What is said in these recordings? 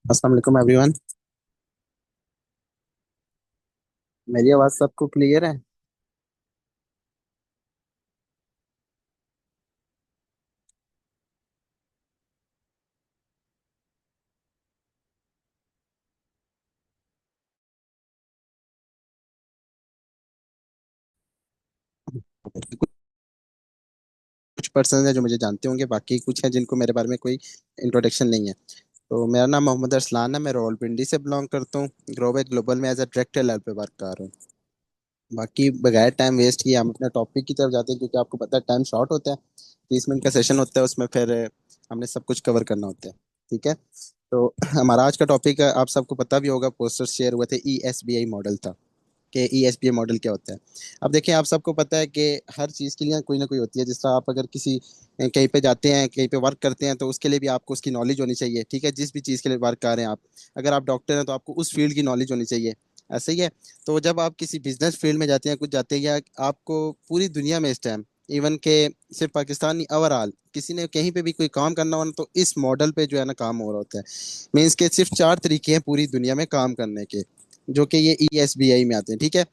अस्सलाम वालेकुम एवरीवन। मेरी आवाज़ सबको क्लियर है? कुछ पर्सन है जो मुझे जानते होंगे, बाकी कुछ है जिनको मेरे बारे में कोई इंट्रोडक्शन नहीं है। तो मेरा नाम मोहम्मद अरसलान है, मैं रावलपिंडी से बिलोंग करता हूँ। ग्लोबल ग्लोबल में एज अ डायरेक्टर लेवल पे वर्क कर रहा हूँ। बाकी बगैर टाइम वेस्ट किए हम अपने टॉपिक की तरफ जाते हैं, क्योंकि आपको पता है टाइम शॉर्ट होता है। 30 मिनट का सेशन होता है, उसमें फिर हमने सब कुछ कवर करना होता है। ठीक है। तो हमारा आज का टॉपिक आप सबको पता भी होगा, पोस्टर शेयर हुए थे, ESBI मॉडल था कि ESBI मॉडल क्या होता है। अब देखिए, आप सबको पता है कि हर चीज़ के लिए कोई ना कोई होती है। जिस तरह आप अगर किसी कहीं पे जाते हैं, कहीं पे वर्क करते हैं, तो उसके लिए भी आपको उसकी नॉलेज होनी चाहिए। ठीक है, जिस भी चीज़ के लिए वर्क कर रहे हैं आप, अगर आप डॉक्टर हैं तो आपको उस फील्ड की नॉलेज होनी चाहिए। ऐसे ही है। तो जब आप किसी बिजनेस फील्ड में जाते हैं, कुछ जाते हैं, या आपको पूरी दुनिया में इस टाइम इवन के सिर्फ पाकिस्तान नहीं, ओवरऑल किसी ने कहीं पे भी कोई काम करना हो ना, तो इस मॉडल पे जो है ना काम हो रहा होता है। मीन्स के सिर्फ 4 तरीके हैं पूरी दुनिया में काम करने के, जो कि ये ESBI में आते हैं। ठीक है।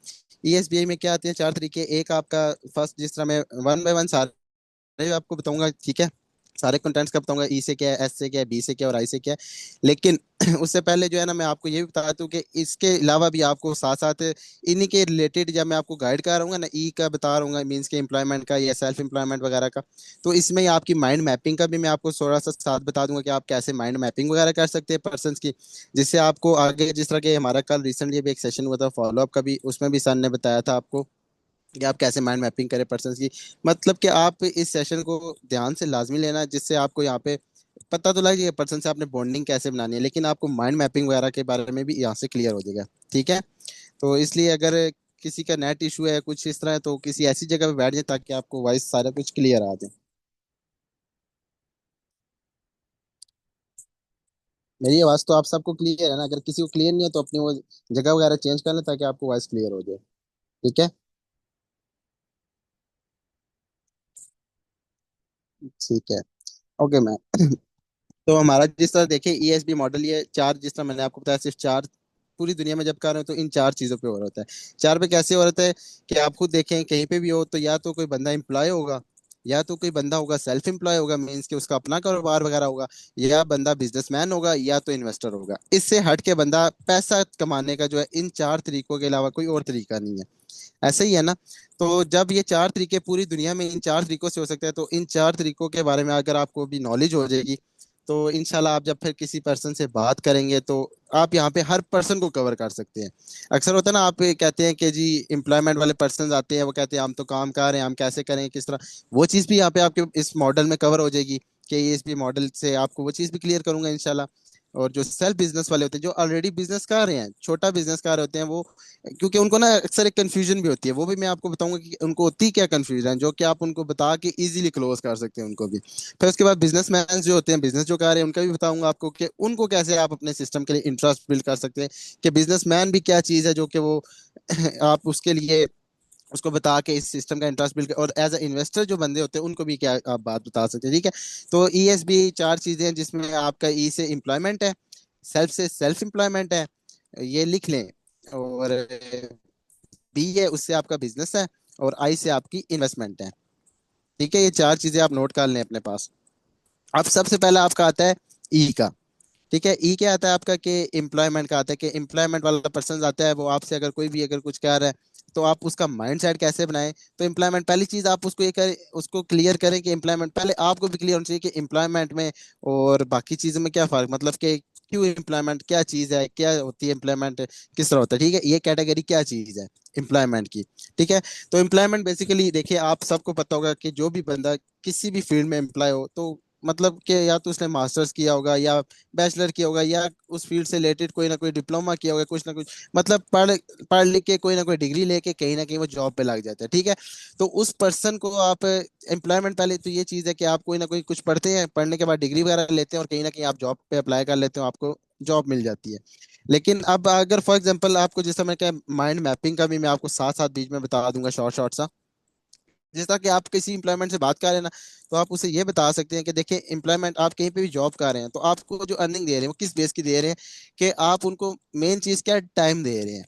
ESBI में क्या आते हैं? 4 तरीके। एक आपका फर्स्ट, जिस तरह मैं वन बाय वन सारे आपको बताऊंगा। ठीक है। सारे कंटेंट्स का बताऊंगा, ई से क्या है, एस से क्या है, बी से क्या है और आई से क्या है। लेकिन उससे पहले जो है ना, मैं आपको ये भी बता दूं कि इसके अलावा भी आपको साथ साथ इन्हीं के रिलेटेड जब मैं आपको गाइड कर रहा हूँ ना, ई का बता रहा हूँ, मीन्स के एम्प्लॉयमेंट का या सेल्फ एम्प्लॉयमेंट वगैरह का, तो इसमें ही आपकी माइंड मैपिंग का भी मैं आपको थोड़ा सा साथ बता दूंगा कि आप कैसे माइंड मैपिंग वगैरह कर सकते हैं पर्सन की, जिससे आपको आगे, जिस तरह के हमारा कल रिसेंटली भी एक सेशन हुआ था फॉलो अप का भी, उसमें भी सर ने बताया था आपको कि आप कैसे माइंड मैपिंग करें पर्सन की। मतलब कि आप इस सेशन को ध्यान से लाजमी लेना, जिससे आपको यहाँ पे पता तो लग जाएगा पर्सन से आपने बॉन्डिंग कैसे बनानी है, लेकिन आपको माइंड मैपिंग वगैरह के बारे में भी यहाँ से क्लियर हो जाएगा। ठीक है। तो इसलिए अगर किसी का नेट इशू है कुछ इस तरह है, तो किसी ऐसी जगह पे बैठ जाए ताकि आपको वॉइस सारा कुछ क्लियर आ जाए। मेरी आवाज तो आप सबको क्लियर है ना? अगर किसी को क्लियर नहीं है तो अपनी वो जगह वगैरह चेंज कर ले, ताकि आपको वॉइस क्लियर हो जाए। ठीक है। ठीक है। Okay ma'am. तो हमारा जिस तरह देखिए ESB मॉडल, ये चार, जिस तरह मैंने आपको बताया, सिर्फ चार पूरी दुनिया में जब कर रहे हो तो इन चार चीजों पे हो रहा होता है। चार पे कैसे हो रहा है कि आप खुद देखें, कहीं पे भी हो तो या तो कोई बंदा एम्प्लॉय होगा, या तो कोई बंदा होगा सेल्फ एम्प्लॉय होगा, मीन्स कि उसका अपना कारोबार वगैरह होगा, या बंदा बिजनेसमैन होगा, या तो इन्वेस्टर होगा। इससे हट के बंदा पैसा कमाने का जो है, इन चार तरीकों के अलावा कोई और तरीका नहीं है। ऐसे ही है ना? तो जब ये चार तरीके पूरी दुनिया में इन चार तरीकों से हो सकते हैं, तो इन चार तरीकों के बारे में अगर आपको भी नॉलेज हो जाएगी, तो इंशाल्लाह आप जब फिर किसी पर्सन से बात करेंगे, तो आप यहाँ पे हर पर्सन को कवर कर सकते हैं। अक्सर होता है ना, आप कहते हैं कि जी एम्प्लॉयमेंट वाले पर्सन आते हैं, वो कहते हैं हम तो काम कर रहे हैं, हम कैसे करें, किस तरह। वो चीज़ भी यहाँ पे आपके इस मॉडल में कवर हो जाएगी, कि ये इस भी मॉडल से आपको वो चीज़ भी क्लियर करूंगा इंशाल्लाह। और जो सेल्फ बिजनेस वाले होते हैं, जो ऑलरेडी बिजनेस कर रहे हैं, छोटा बिजनेस कर रहे होते हैं, वो क्योंकि उनको ना अक्सर एक कंफ्यूजन भी होती है, वो भी मैं आपको बताऊंगा कि उनको होती क्या कंफ्यूजन, जो कि आप उनको बता के इजीली क्लोज कर सकते हैं उनको भी। फिर उसके बाद बिजनेसमैन जो होते हैं, बिजनेस जो कर रहे हैं, उनका भी बताऊंगा आपको कि उनको कैसे आप अपने सिस्टम के लिए इंटरेस्ट बिल्ड कर सकते हैं, कि बिजनेसमैन भी क्या चीज़ है जो कि वो आप उसके लिए उसको बता के इस सिस्टम का इंटरेस्ट बिल्ड, और एज अ इन्वेस्टर जो बंदे होते हैं उनको भी क्या आप बात बता सकते हैं। ठीक है। तो ESB चार चीजें हैं, जिसमें आपका ई से एम्प्लॉयमेंट है, सेल्फ से सेल्फ एम्प्लॉयमेंट है, ये लिख लें। और बी है, उससे आपका बिजनेस है। और आई से आपकी इन्वेस्टमेंट है। ठीक है, ये चार चीजें आप नोट कर लें अपने पास। अब सबसे पहला आपका आता है ई का। ठीक है। ई क्या आता है आपका? कि एम्प्लॉयमेंट का आता है, कि एम्प्लॉयमेंट वाला पर्सन आता है, वो आपसे अगर कोई भी अगर कुछ कह रहा है, तो आप उसका माइंड सेट कैसे बनाएं। तो एम्प्लॉयमेंट पहली चीज आप उसको ये करें, उसको क्लियर करें कि एम्प्लॉयमेंट पहले आपको भी क्लियर होना चाहिए कि एम्प्लॉयमेंट में और बाकी चीजों में क्या फर्क, मतलब कि क्यों एम्प्लॉयमेंट क्या चीज है, क्या होती है एम्प्लॉयमेंट, किस तरह होता है। ठीक है, ये कैटेगरी क्या चीज है एम्प्लॉयमेंट की। ठीक है। तो एम्प्लॉयमेंट बेसिकली देखिए, आप सबको पता होगा कि जो भी बंदा किसी भी फील्ड में एम्प्लॉय हो, तो मतलब कि या तो उसने मास्टर्स किया होगा, या बैचलर किया होगा, या उस फील्ड से रिलेटेड कोई ना कोई डिप्लोमा किया होगा, कुछ ना कुछ, मतलब पढ़ पढ़ लिख के कोई ना कोई डिग्री लेके कहीं ना कहीं वो जॉब पे लग जाता है। ठीक है। तो उस पर्सन को आप एम्प्लॉयमेंट, पहले तो ये चीज़ है कि आप कोई ना कोई कुछ पढ़ते हैं, पढ़ने के बाद डिग्री वगैरह लेते हैं, और कहीं ना कहीं आप जॉब पे अप्लाई कर लेते हो, आपको जॉब मिल जाती है। लेकिन अब अगर फॉर एग्जाम्पल आपको, जैसा मैं क्या, माइंड मैपिंग का भी मैं आपको साथ साथ बीच में बता दूंगा शॉर्ट शॉर्ट सा। जिस तरह कि आप किसी एम्प्लॉयमेंट से बात कर रहे हैं ना, तो आप उसे ये बता सकते हैं कि देखिए एम्प्लॉयमेंट, आप कहीं पे भी जॉब कर रहे हैं तो आपको जो अर्निंग दे रहे हैं वो किस बेस की दे रहे हैं, कि आप उनको मेन चीज क्या है, टाइम दे रहे हैं।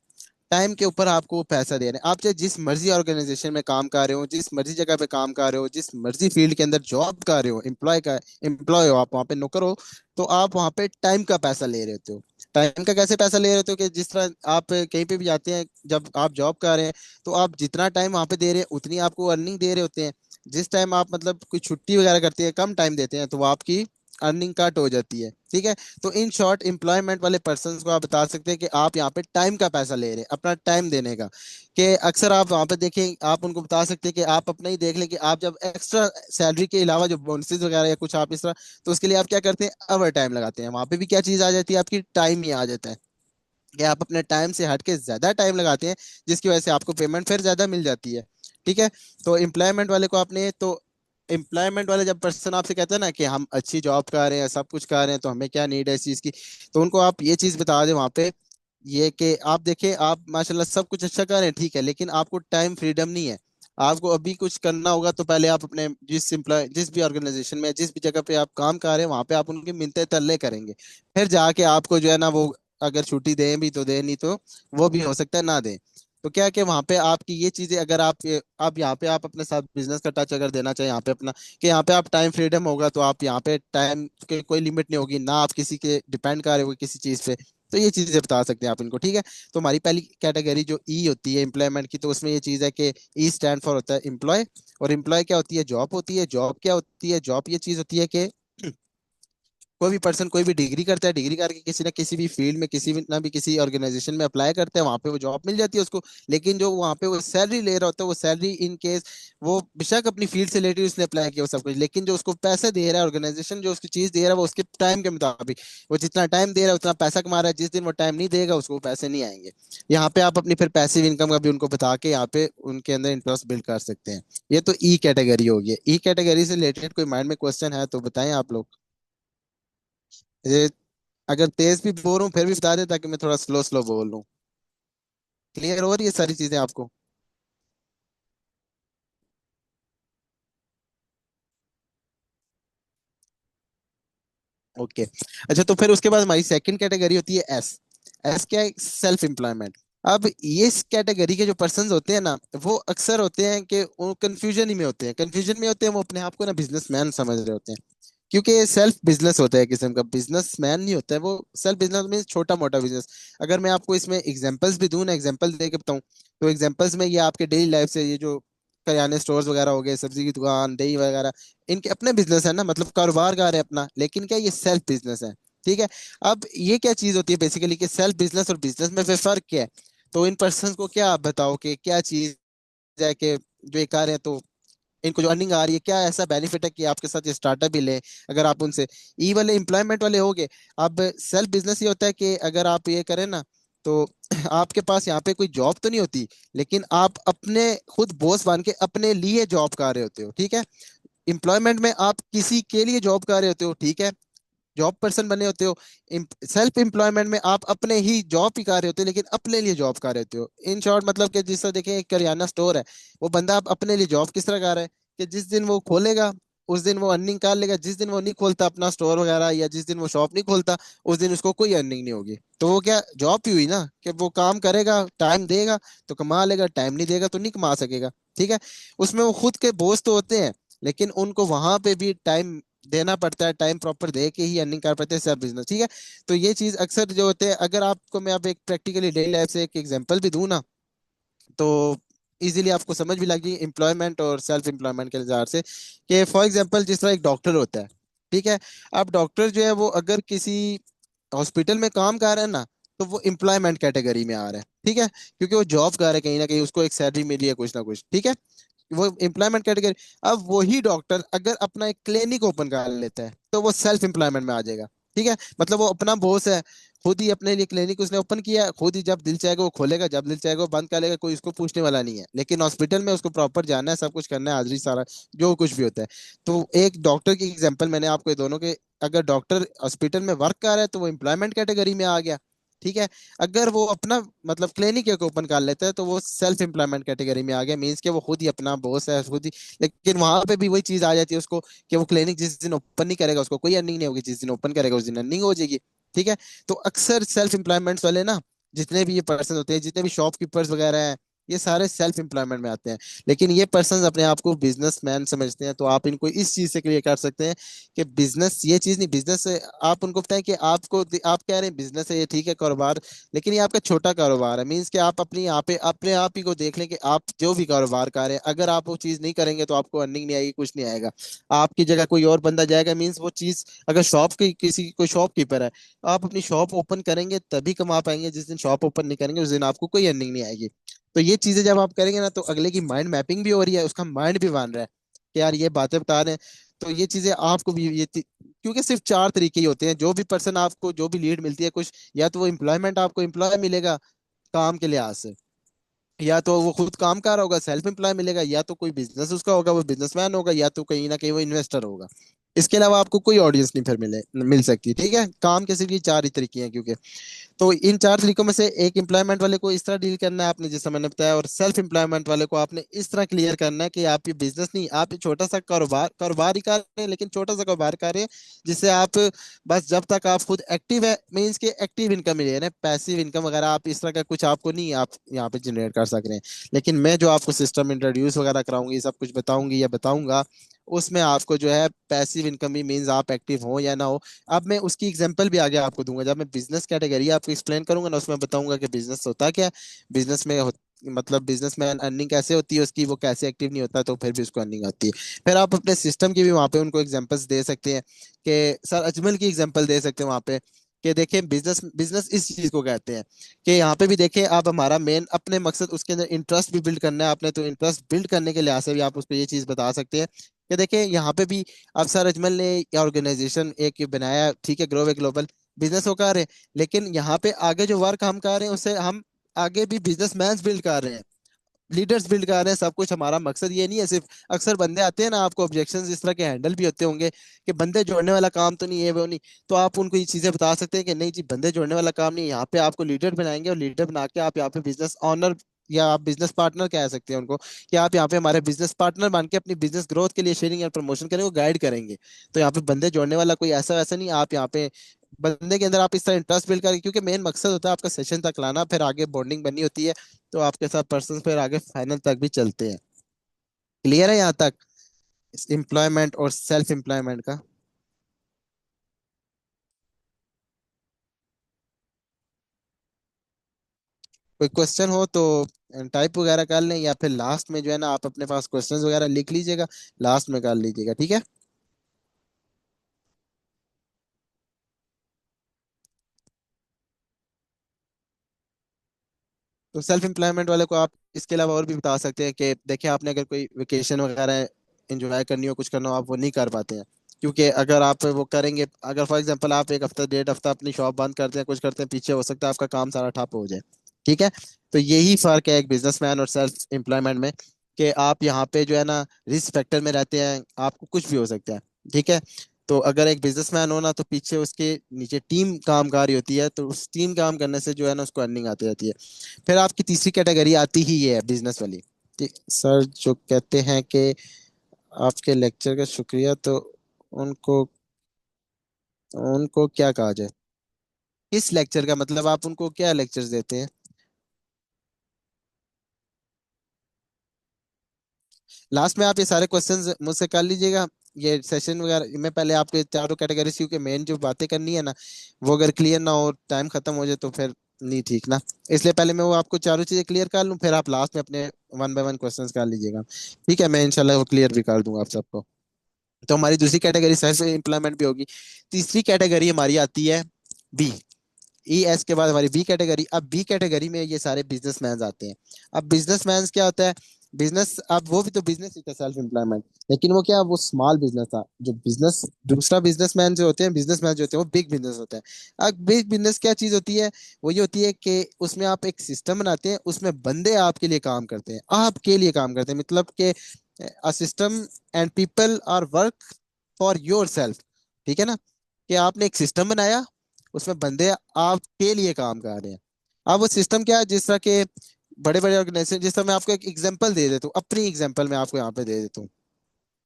टाइम के ऊपर आपको वो पैसा दे रहे हैं। आप चाहे जिस मर्जी ऑर्गेनाइजेशन में काम कर रहे हो, जिस मर्जी जगह पे काम कर रहे हो, जिस मर्जी फील्ड के अंदर जॉब कर रहे हो, एम्प्लॉय हो, आप वहाँ पे नौकर हो, तो आप वहाँ पे टाइम का पैसा ले रहे होते हो। टाइम का कैसे पैसा ले रहे होते हो, कि जिस तरह आप कहीं पे भी जाते हैं, जब आप जॉब कर रहे हैं, तो आप जितना टाइम वहाँ पे दे रहे हैं उतनी आपको अर्निंग दे रहे होते हैं। जिस टाइम आप मतलब कोई छुट्टी वगैरह करते हैं, कम टाइम देते हैं, तो वो आपकी अर्निंग कट हो जाती है। ठीक है। तो इन शॉर्ट एम्प्लॉयमेंट वाले पर्सन को आप बता सकते हैं कि आप यहाँ पे टाइम का पैसा ले रहे हैं, अपना टाइम देने का। कि अक्सर आप वहाँ पे देखें, आप उनको बता सकते हैं कि आप अपना ही देख लें कि आप जब एक्स्ट्रा सैलरी के अलावा जो बोनसेस वगैरह या कुछ आप इस तरह, तो उसके लिए आप क्या करते हैं, ओवर टाइम लगाते हैं। वहाँ पे भी क्या चीज़ आ जाती है, आपकी टाइम ही आ जाता है, कि आप अपने टाइम से हट के ज्यादा टाइम लगाते हैं, जिसकी वजह से आपको पेमेंट फिर ज्यादा मिल जाती है। ठीक है। तो एम्प्लॉयमेंट वाले को आपने तो, एम्प्लॉयमेंट वाले जब पर्सन आपसे कहते हैं ना कि हम अच्छी जॉब कर रहे हैं, सब कुछ कर रहे हैं, तो हमें क्या नीड है इस चीज की, तो उनको आप ये चीज बता दें वहां पे, ये कि आप देखें, आप माशाल्लाह सब कुछ अच्छा कर रहे हैं, ठीक है, लेकिन आपको टाइम फ्रीडम नहीं है। आपको अभी कुछ करना होगा तो पहले आप अपने जिस भी ऑर्गेनाइजेशन में, जिस भी जगह पे आप काम कर रहे हैं, वहां पे आप उनके मिलते तरले करेंगे। फिर जाके आपको जो है ना वो, अगर छुट्टी दें भी तो दें, नहीं तो वो भी हो सकता है ना दें। तो क्या है कि वहां पे आपकी ये चीजें, अगर आप यहाँ पे आप अपने साथ बिजनेस का टच अगर देना चाहें यहाँ पे अपना, कि यहाँ पे आप टाइम फ्रीडम होगा, तो आप यहाँ पे टाइम के कोई लिमिट नहीं होगी ना, आप किसी के डिपेंड कर रहे हो किसी चीज पे। तो ये चीजें बता सकते हैं आप इनको। ठीक है। तो हमारी पहली कैटेगरी जो ई होती है एम्प्लॉयमेंट की, तो उसमें ये चीज है कि ई स्टैंड फॉर होता है एम्प्लॉय। और एम्प्लॉय क्या होती है, जॉब होती है। जॉब क्या होती है, जॉब ये चीज होती है कि कोई भी पर्सन कोई भी डिग्री करता है, डिग्री करके किसी ना किसी भी फील्ड में, किसी भी ना भी किसी ऑर्गेनाइजेशन में अप्लाई करता है, वहां पे वो जॉब मिल जाती है उसको। लेकिन जो वहां पे वो सैलरी ले रहा होता है, वो सैलरी इन केस वो बेशक अपनी फील्ड से रिलेटेड उसने अप्लाई किया वो सब कुछ, लेकिन जो उसको पैसे दे रहा है ऑर्गेनाइजेशन, जो उसकी चीज दे रहा है, वो उसके टाइम के मुताबिक, वो जितना टाइम दे रहा है उतना पैसा कमा रहा है। जिस दिन वो टाइम नहीं देगा, उसको वो पैसे नहीं आएंगे। यहाँ पे आप अपनी फिर पैसिव इनकम का भी उनको बता के यहाँ पे उनके अंदर इंटरेस्ट बिल्ड कर सकते हैं। ये तो ई कैटेगरी होगी। ई कैटेगरी से रिलेटेड कोई माइंड में क्वेश्चन है तो बताएं आप लोग। ये अगर तेज भी बोल रहा हूँ फिर भी बता दे, ताकि मैं थोड़ा स्लो स्लो बोल लूँ। क्लियर हो रही है सारी चीजें आपको? ओके। अच्छा, तो फिर उसके बाद हमारी सेकंड कैटेगरी होती है एस। एस क्या है, सेल्फ एम्प्लॉयमेंट। अब ये इस कैटेगरी के जो पर्संस होते हैं ना, वो अक्सर होते हैं कि वो कंफ्यूजन ही में होते हैं, कंफ्यूजन में होते हैं, वो अपने आप को ना बिजनेसमैन समझ रहे होते हैं। क्योंकि ये सेल्फ बिजनेस होता है, किस्म का बिजनेसमैन नहीं होता है वो। सेल्फ बिजनेस में छोटा मोटा बिजनेस। अगर मैं आपको इसमें एग्जांपल्स भी दूं ना, एग्जांपल दे के बताऊं, तो एग्जांपल्स में ये आपके डेली लाइफ से, ये जो करियाने स्टोर्स वगैरह हो गए, सब्जी की दुकान, दही वगैरह, इनके अपने बिजनेस है ना, मतलब कारोबार कर रहे हैं अपना, लेकिन क्या ये सेल्फ बिजनेस है। ठीक है। अब ये क्या चीज होती है बेसिकली, कि सेल्फ बिजनेस और बिजनेस में फिर फर्क क्या है? तो इन पर्सन को क्या आप बताओ कि क्या चीज है कि जो ये कर रहे हैं, तो इनको जो अर्निंग आ रही है, क्या ऐसा बेनिफिट है कि आपके साथ ये स्टार्टअप भी लें अगर आप उनसे। ई वाले एम्प्लॉयमेंट वाले हो गए। अब सेल्फ बिजनेस ये होता है कि अगर आप ये करें ना, तो आपके पास यहाँ पे कोई जॉब तो नहीं होती, लेकिन आप अपने खुद बॉस बन के अपने लिए जॉब कर रहे होते हो। ठीक है। एम्प्लॉयमेंट में आप किसी के लिए जॉब कर रहे होते हो। ठीक है। जॉब पर्सन बने होते हो। सेल्फ एम्प्लॉयमेंट में आप अपने ही जॉब ही कर रहे होते हो, लेकिन अपने लिए जॉब कर रहे होते हो। इन शॉर्ट मतलब कि जिस तरह देखें, एक करियाना स्टोर है, वो बंदा आप अपने लिए जॉब किस तरह कर रहा है, कि जिस दिन वो खोलेगा उस दिन वो अर्निंग कर लेगा, जिस दिन वो नहीं खोलता अपना स्टोर वगैरह, या जिस दिन वो शॉप नहीं खोलता, उस दिन उसको कोई अर्निंग नहीं होगी। तो वो क्या जॉब ही हुई ना, कि वो काम करेगा, टाइम देगा तो कमा लेगा, टाइम नहीं देगा तो नहीं कमा सकेगा। ठीक है। उसमें वो खुद के बॉस तो होते हैं, लेकिन उनको वहां पे भी टाइम देना पड़ता है, टाइम प्रॉपर दे के ही अर्निंग कर पाते हैं सब बिजनेस। ठीक है। तो ये चीज अक्सर जो होते हैं, अगर आपको मैं आप एक प्रैक्टिकली डेली लाइफ से एक एग्जांपल भी दूं ना, तो इजीली आपको समझ भी लग जाए एम्प्लॉयमेंट और सेल्फ एम्प्लॉयमेंट के लिहाज से, कि फॉर एग्जांपल जिस तरह एक डॉक्टर होता है। ठीक है। अब डॉक्टर जो है वो अगर किसी हॉस्पिटल में काम कर रहा है ना, तो वो एम्प्लॉयमेंट कैटेगरी में आ रहा है। ठीक है। क्योंकि वो जॉब कर रहा है, कहीं ना कहीं उसको एक सैलरी मिली है कुछ ना कुछ। ठीक है। वो एम्प्लॉयमेंट कैटेगरी। अब वही डॉक्टर अगर अपना एक क्लिनिक ओपन कर लेता है, तो वो सेल्फ एम्प्लॉयमेंट में आ जाएगा। ठीक है। मतलब वो अपना बॉस है, खुद ही अपने लिए क्लिनिक उसने ओपन किया, खुद ही जब दिल चाहेगा वो खोलेगा, जब दिल चाहेगा वो बंद कर लेगा, कोई उसको पूछने वाला नहीं है। लेकिन हॉस्पिटल में उसको प्रॉपर जाना है, सब कुछ करना है, हाजिरी सारा जो कुछ भी होता है। तो एक डॉक्टर की एग्जांपल मैंने आपको ये दोनों के, अगर डॉक्टर हॉस्पिटल में वर्क कर रहा है तो वो एम्प्लॉयमेंट कैटेगरी में आ गया। ठीक है। अगर वो अपना मतलब क्लिनिक एक ओपन कर लेता है तो वो सेल्फ एम्प्लॉयमेंट कैटेगरी में आ गया, मीन्स कि वो खुद ही अपना बॉस है खुद ही। लेकिन वहां पे भी वही चीज आ जाती है उसको, कि वो क्लिनिक जिस दिन ओपन नहीं करेगा उसको कोई अर्निंग नहीं होगी, जिस दिन ओपन करेगा उस दिन अर्निंग हो जाएगी। ठीक है। तो अक्सर सेल्फ एम्प्लॉयमेंट वाले ना, जितने भी ये पर्सन होते हैं, जितने भी शॉपकीपर्स वगैरह हैं, ये सारे सेल्फ एम्प्लॉयमेंट में आते हैं। लेकिन ये पर्सन अपने आप को बिजनेसमैन समझते हैं, तो आप इनको इस चीज से क्लियर कर सकते हैं कि बिजनेस ये चीज नहीं, बिजनेस से आप उनको बताएं कि आप कह रहे हैं बिजनेस है ये ठीक है कारोबार, लेकिन ये आपका छोटा कारोबार है। मीन्स कि आप अपनी यहाँ पे अपने आप ही को देख लें कि आप जो भी कारोबार कर रहे हैं, अगर आप वो चीज नहीं करेंगे तो आपको अर्निंग नहीं आएगी, कुछ नहीं आएगा। आपकी जगह कोई और बंदा जाएगा, मीन्स वो चीज, अगर शॉप की किसी कोई शॉपकीपर है, आप अपनी शॉप ओपन करेंगे तभी कमा पाएंगे, जिस दिन शॉप ओपन नहीं करेंगे उस दिन आपको कोई अर्निंग नहीं आएगी। तो ये चीजें जब आप करेंगे ना, तो अगले की माइंड मैपिंग भी हो रही है, उसका माइंड भी बन रहा है कि यार ये बातें बता रहे हैं। तो ये चीजें आपको भी क्योंकि सिर्फ चार तरीके ही होते हैं, जो भी पर्सन आपको जो भी लीड मिलती है कुछ, या तो वो एम्प्लॉयमेंट आपको एम्प्लॉय मिलेगा काम के लिहाज से, या तो वो खुद काम कर रहा होगा सेल्फ एम्प्लॉय मिलेगा, या तो कोई बिजनेस उसका होगा वो बिजनेसमैन होगा, या तो कहीं ना कहीं वो इन्वेस्टर होगा। इसके अलावा आपको कोई ऑडियंस नहीं फिर मिल सकती। ठीक है, काम के सिर्फ ये चार ही तरीके हैं। क्योंकि तो इन चार तरीकों में से एक एम्प्लॉयमेंट वाले को इस तरह डील करना है आपने, जैसा मैंने बताया, और सेल्फ एम्प्लॉयमेंट वाले को आपने इस तरह क्लियर करना है कि आप ये बिजनेस नहीं, आप ये छोटा सा कारोबार कारोबार ही कर रहे हैं, लेकिन छोटा सा कारोबार कर रहे हैं जिससे आप बस जब तक आप खुद एक्टिव है, मीन्स के एक्टिव इनकम मिले ना, पैसिव इनकम वगैरह आप इस तरह का कुछ आपको नहीं आप यहाँ पे जनरेट कर सक रहे हैं। लेकिन मैं जो आपको सिस्टम इंट्रोड्यूस वगैरह कराऊंगी, सब कुछ बताऊंगी या बताऊंगा, उसमें आपको जो है पैसिव इनकम भी, मीन्स आप एक्टिव हो या ना हो। अब मैं उसकी एग्जांपल भी आगे आपको दूंगा, जब मैं बिजनेस कैटेगरी आपको एक्सप्लेन करूंगा ना, उसमें बताऊंगा कि बिजनेस होता क्या है, बिजनेस में मतलब बिजनेसमैन अर्निंग कैसे होती है उसकी, वो कैसे एक्टिव नहीं होता तो फिर भी उसको अर्निंग आती है। फिर आप अपने सिस्टम की भी वहां पे उनको एग्जांपल्स दे सकते हैं, कि सर अजमल की एग्जांपल दे सकते हैं वहां पे, कि देखें बिजनेस बिजनेस इस चीज को कहते हैं, कि यहाँ पे भी देखें आप, हमारा मेन अपने मकसद उसके अंदर इंटरेस्ट भी बिल्ड करना है आपने, तो इंटरेस्ट बिल्ड करने के लिहाज से भी आप उसको ये चीज बता सकते हैं कि देखें यहाँ पे भी अब सर अजमल ने ऑर्गेनाइजेशन एक बनाया, ठीक है, ग्रो वे ग्लोबल बिजनेस हो कर रहे हैं, लेकिन यहाँ पे आगे जो वर्क हम कर रहे हैं उससे हम आगे भी बिजनेसमैन बिल्ड कर रहे हैं, लीडर्स बिल्ड कर रहे हैं, सब कुछ। हमारा मकसद ये नहीं है सिर्फ, अक्सर बंदे आते हैं ना, आपको ऑब्जेक्शंस इस तरह के हैंडल भी होते होंगे कि बंदे जोड़ने वाला काम तो नहीं है वो नहीं, तो आप उनको ये चीजें बता सकते हैं कि नहीं जी बंदे जोड़ने वाला काम नहीं है, यहाँ पे आपको लीडर बनाएंगे, और लीडर बना के आप यहाँ पे बिजनेस ऑनर या आप बिजनेस पार्टनर कह सकते हैं उनको, कि आप यहाँ पे हमारे बिजनेस पार्टनर मान के अपनी बिजनेस ग्रोथ के लिए शेयरिंग या प्रमोशन करेंगे, वो गाइड करेंगे। तो यहाँ पे बंदे जोड़ने वाला कोई ऐसा वैसा नहीं, आप यहाँ पे बंदे के अंदर आप इस तरह इंटरेस्ट बिल्ड करें, क्योंकि मेन मकसद होता है आपका सेशन तक लाना, फिर आगे बॉन्डिंग बननी होती है, तो आपके साथ पर्सन फिर आगे फाइनल तक भी चलते हैं। क्लियर है यहाँ तक एम्प्लॉयमेंट और सेल्फ एम्प्लॉयमेंट का? कोई क्वेश्चन हो तो टाइप वगैरह कर लें, या फिर लास्ट में जो है ना आप अपने पास क्वेश्चंस वगैरह लिख लीजिएगा, लास्ट में कर लीजिएगा, ठीक है। तो सेल्फ एम्प्लॉयमेंट वाले को आप इसके अलावा और भी बता सकते हैं कि देखिए आपने अगर कोई वेकेशन वगैरह एंजॉय करनी हो, कुछ करना हो, आप वो नहीं कर पाते हैं, क्योंकि अगर आप वो करेंगे, अगर फॉर एग्जांपल आप एक हफ्ता डेढ़ हफ्ता अपनी शॉप बंद करते हैं, कुछ करते हैं, पीछे हो सकता है आपका काम सारा ठप हो जाए। ठीक है। तो यही फर्क है एक बिजनेसमैन और सेल्फ एम्प्लॉयमेंट में, कि आप यहाँ पे जो है ना रिस्क फैक्टर में रहते हैं, आपको कुछ भी हो सकता है। ठीक है। तो अगर एक बिजनेसमैन हो ना, तो पीछे उसके नीचे टीम काम कर रही होती है, तो उस टीम काम करने से जो है ना उसको अर्निंग आती रहती है। फिर आपकी तीसरी कैटेगरी आती ही ये है बिजनेस वाली। ठीक सर, जो कहते हैं कि आपके लेक्चर का शुक्रिया, तो उनको उनको क्या कहा जाए? किस लेक्चर का मतलब, आप उनको क्या लेक्चर्स देते हैं? लास्ट में आप ये सारे क्वेश्चंस मुझसे कर लीजिएगा, ये सेशन वगैरह में पहले आपको ये चारों कैटेगरीज, क्योंकि मेन जो बातें करनी है ना, वो अगर क्लियर ना हो, टाइम खत्म हो जाए तो फिर नहीं ठीक ना। इसलिए पहले मैं वो आपको चारों चीजें क्लियर कर लूँ, फिर आप लास्ट में अपने वन बाय वन क्वेश्चंस कर लीजिएगा। ठीक है, मैं इंशाल्लाह वो क्लियर भी कर दूंगा आप सबको। तो हमारी दूसरी कैटेगरी सेल्फ एम्प्लॉयमेंट भी होगी। तीसरी कैटेगरी हमारी आती है बी। ई एस के बाद हमारी बी कैटेगरी। अब बी कैटेगरी में ये सारे बिजनेसमैन आते हैं। अब बिजनेसमैन क्या होता है? बिजनेस, अब वो भी तो बिजनेस ही था सेल्फ एम्प्लॉयमेंट, लेकिन वो क्या, वो स्मॉल बिजनेस था। जो बिजनेस दूसरा बिजनेसमैन जो होते हैं, बिजनेसमैन जो होते हैं वो बिग बिजनेस होता है। अब बिग बिजनेस क्या चीज होती है? वो ये होती है कि उसमें आप एक सिस्टम बनाते हैं, उसमें बंदे आपके लिए काम करते हैं, आपके लिए काम करते हैं, मतलब कि a system and people are work for your self. ठीक है ना, कि आपने एक सिस्टम बनाया, उसमें बंदे आपके लिए काम कर रहे हैं। अब वो सिस्टम क्या है, जिस तरह के बड़े बड़े ऑर्गेनाइजेशन, जिस तरह मैं आपको एक एग्जांपल दे देता हूँ, अपनी एग्जांपल मैं आपको यहाँ पे दे देता हूँ।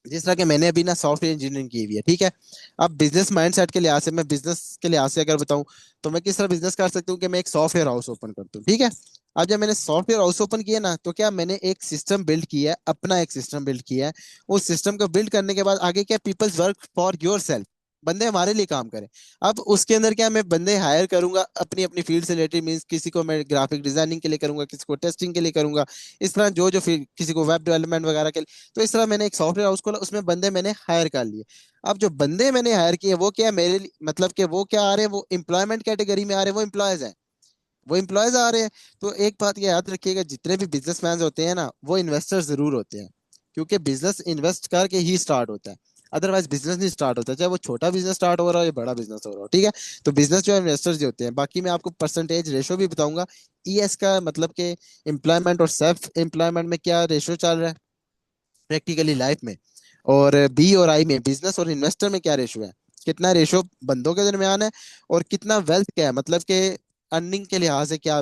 जिस तरह के मैंने अभी ना सॉफ्टवेयर इंजीनियरिंग की हुई है, ठीक है। अब बिजनेस माइंडसेट के लिहाज से, मैं बिजनेस के लिहाज से अगर बताऊं, तो मैं किस तरह बिजनेस कर सकता हूँ कि मैं एक सॉफ्टवेयर हाउस ओपन करता हूँ, ठीक है। अब जब मैंने सॉफ्टवेयर हाउस ओपन किया ना, तो क्या मैंने एक सिस्टम बिल्ड किया है, अपना एक सिस्टम बिल्ड किया है। उस सिस्टम को बिल्ड करने के बाद आगे क्या, people's work for your self, बंदे हमारे लिए काम करें। अब उसके अंदर क्या, मैं बंदे हायर करूंगा अपनी अपनी फील्ड से रिलेटेड, मीन्स किसी को मैं ग्राफिक डिजाइनिंग के लिए करूंगा, किसी को टेस्टिंग के लिए करूंगा, इस तरह जो जो किसी को वेब डेवलपमेंट वगैरह के लिए। तो इस तरह मैंने एक सॉफ्टवेयर हाउस खोला, उसमें बंदे मैंने हायर कर लिए। अब जो बंदे मैंने हायर किए वो क्या है मेरे लिए, मतलब कि वो क्या आ रहे हैं, वो एम्प्लॉयमेंट कैटेगरी में आ रहे हैं, वो एम्प्लॉयज हैं, वो एम्प्लॉयज आ रहे हैं। तो एक बात ये याद रखिएगा, जितने भी बिजनेसमैन होते हैं ना, वो इन्वेस्टर जरूर होते हैं, क्योंकि बिजनेस इन्वेस्ट करके ही स्टार्ट होता है। अदरवाइज बिजनेस नहीं स्टार्ट होता, चाहे वो छोटा बिजनेस स्टार्ट हो रहा हो या बड़ा बिजनेस हो रहा हो, ठीक है। तो बिजनेस जो इन्वेस्टर्स जो होते हैं, बाकी मैं आपको परसेंटेज रेशो भी बताऊंगा। ईएस का मतलब कि एम्प्लॉयमेंट और सेल्फ एम्प्लॉयमेंट में क्या रेशो चल रहा है प्रैक्टिकली लाइफ में, और बी और आई में, बिजनेस और इन्वेस्टर में क्या रेशो है, कितना रेशो बंदों के दरमियान है, और कितना वेल्थ क्या है, मतलब कि अर्निंग के लिहाज से क्या,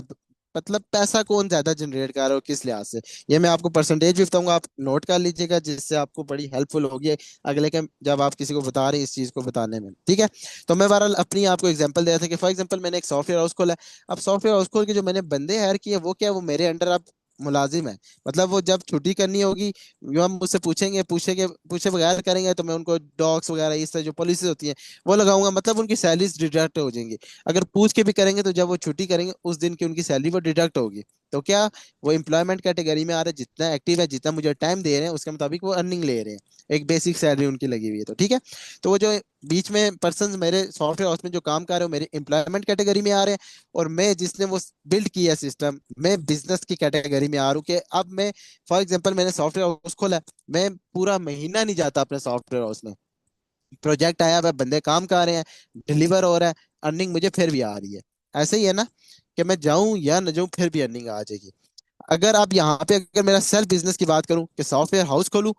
मतलब पैसा कौन ज्यादा जनरेट कर रहा है किस लिहाज से। ये मैं आपको परसेंटेज भी बताऊंगा, आप नोट कर लीजिएगा, जिससे आपको बड़ी हेल्पफुल होगी अगले के जब आप किसी को बता रहे हैं इस चीज को बताने में, ठीक है। तो मैं बहरहाल अपनी आपको एग्जांपल दे रहा था कि फॉर एग्जांपल मैंने एक सॉफ्टवेयर हाउस खोला है। अब सॉफ्टवेयर हाउस खोल के जो मैंने बंदे हायर किए वो क्या है, वो मेरे अंडर अब मुलाजिम है। मतलब वो जब छुट्टी करनी होगी, जो हम मुझसे पूछे बगैर करेंगे, तो मैं उनको डॉग्स वगैरह इस तरह जो पॉलिसीज होती हैं वो लगाऊंगा, मतलब उनकी सैलरीज डिडक्ट हो जाएंगी। अगर पूछ के भी करेंगे, तो जब वो छुट्टी करेंगे उस दिन की उनकी सैलरी वो डिडक्ट होगी। तो क्या, वो एम्प्लॉयमेंट कैटेगरी में आ रहे हैं, जितना एक्टिव है, जितना मुझे टाइम दे रहे हैं, उसके मुताबिक वो अर्निंग ले रहे हैं, एक बेसिक सैलरी उनकी लगी हुई है, तो ठीक है। तो वो जो बीच में पर्सन मेरे सॉफ्टवेयर हाउस में जो काम कर रहे हो, मेरे एम्प्लॉयमेंट कैटेगरी में आ रहे हैं। और मैं जिसने वो बिल्ड किया सिस्टम, मैं बिजनेस की कैटेगरी में आ रहा हूँ कि अब मैं, फॉर एग्जांपल मैंने सॉफ्टवेयर हाउस खोला है, मैं पूरा महीना नहीं जाता अपने सॉफ्टवेयर हाउस में, प्रोजेक्ट आया हुआ है, बंदे काम कर रहे हैं, डिलीवर हो रहा है, अर्निंग मुझे फिर भी आ रही है। ऐसे ही है ना, कि मैं जाऊं या न जाऊं फिर भी अर्निंग आ जाएगी। अगर आप यहाँ पे, अगर मेरा सेल्फ बिजनेस की बात करूं कि सॉफ्टवेयर हाउस खोलूं,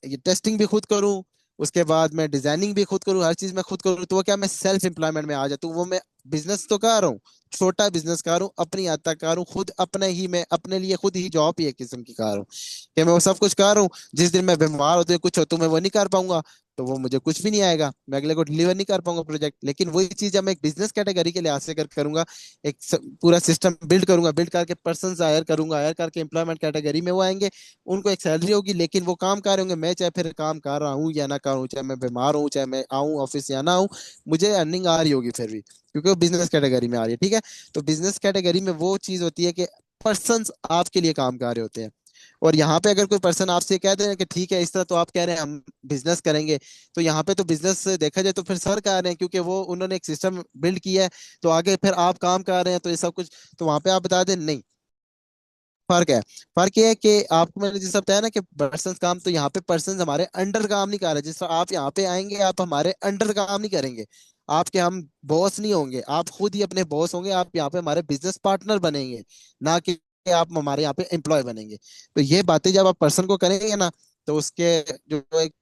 ये टेस्टिंग भी खुद करूं, उसके बाद मैं डिजाइनिंग भी खुद करूं, हर चीज मैं खुद करूं, तो वो क्या, मैं सेल्फ एम्प्लॉयमेंट में आ जाता हूँ। वो मैं बिजनेस तो कर रहा हूँ, छोटा बिजनेस कर रहा हूँ, अपनी याद तक कर रहा हूँ, खुद अपने ही, मैं अपने लिए खुद ही जॉब ही एक किस्म की कर रहा हूँ, कि मैं वो सब कुछ कर रहा हूँ। जिस दिन मैं बीमार होते कुछ हो तो मैं वो नहीं कर पाऊंगा, तो वो मुझे कुछ भी नहीं आएगा, मैं अगले को डिलीवर नहीं कर पाऊंगा प्रोजेक्ट। लेकिन वही चीज जब मैं एक बिजनेस कैटेगरी के लिहाज से करूंगा, पूरा सिस्टम बिल्ड करूंगा, बिल्ड करके पर्सन हायर करूंगा, हायर करके एम्प्लॉयमेंट कैटेगरी में वो आएंगे, उनको एक सैलरी होगी, लेकिन वो काम कर रहे होंगे, मैं चाहे फिर काम कर रहा हूँ या ना करूँ, चाहे मैं बीमार हूँ, चाहे मैं आऊँ ऑफिस या ना आऊँ, मुझे अर्निंग आ रही होगी फिर भी, क्योंकि वो बिजनेस कैटेगरी में आ रही है, ठीक है। तो बिजनेस कैटेगरी में वो चीज होती है कि पर्सन आपके लिए काम कर रहे होते हैं। और यहाँ पे अगर कोई पर्सन आपसे कह दे कि ठीक है, इस तरह तो आप कह रहे हैं हम बिजनेस करेंगे, तो यहाँ पे तो बिजनेस देखा जाए तो फिर सर कह रहे हैं, क्योंकि वो उन्होंने एक सिस्टम बिल्ड किया है, तो आगे फिर आप काम कर रहे हैं, तो ये सब कुछ, तो वहां पे आप बता दें नहीं, फर्क है। फर्क ये है कि आपको मैंने जैसा बताया ना कि पर्सन काम, तो यहाँ पे पर्सन हमारे अंडर काम नहीं कर रहे। जिस तरह आप यहाँ पे आएंगे, आप हमारे अंडर काम नहीं करेंगे, आपके हम बॉस नहीं होंगे, आप खुद ही अपने बॉस होंगे, आप यहाँ पे हमारे बिजनेस पार्टनर बनेंगे, ना कि आप हमारे यहाँ पे एम्प्लॉय बनेंगे। तो ये बातें जब आप पर्सन को करेंगे ना, तो उसके जो एक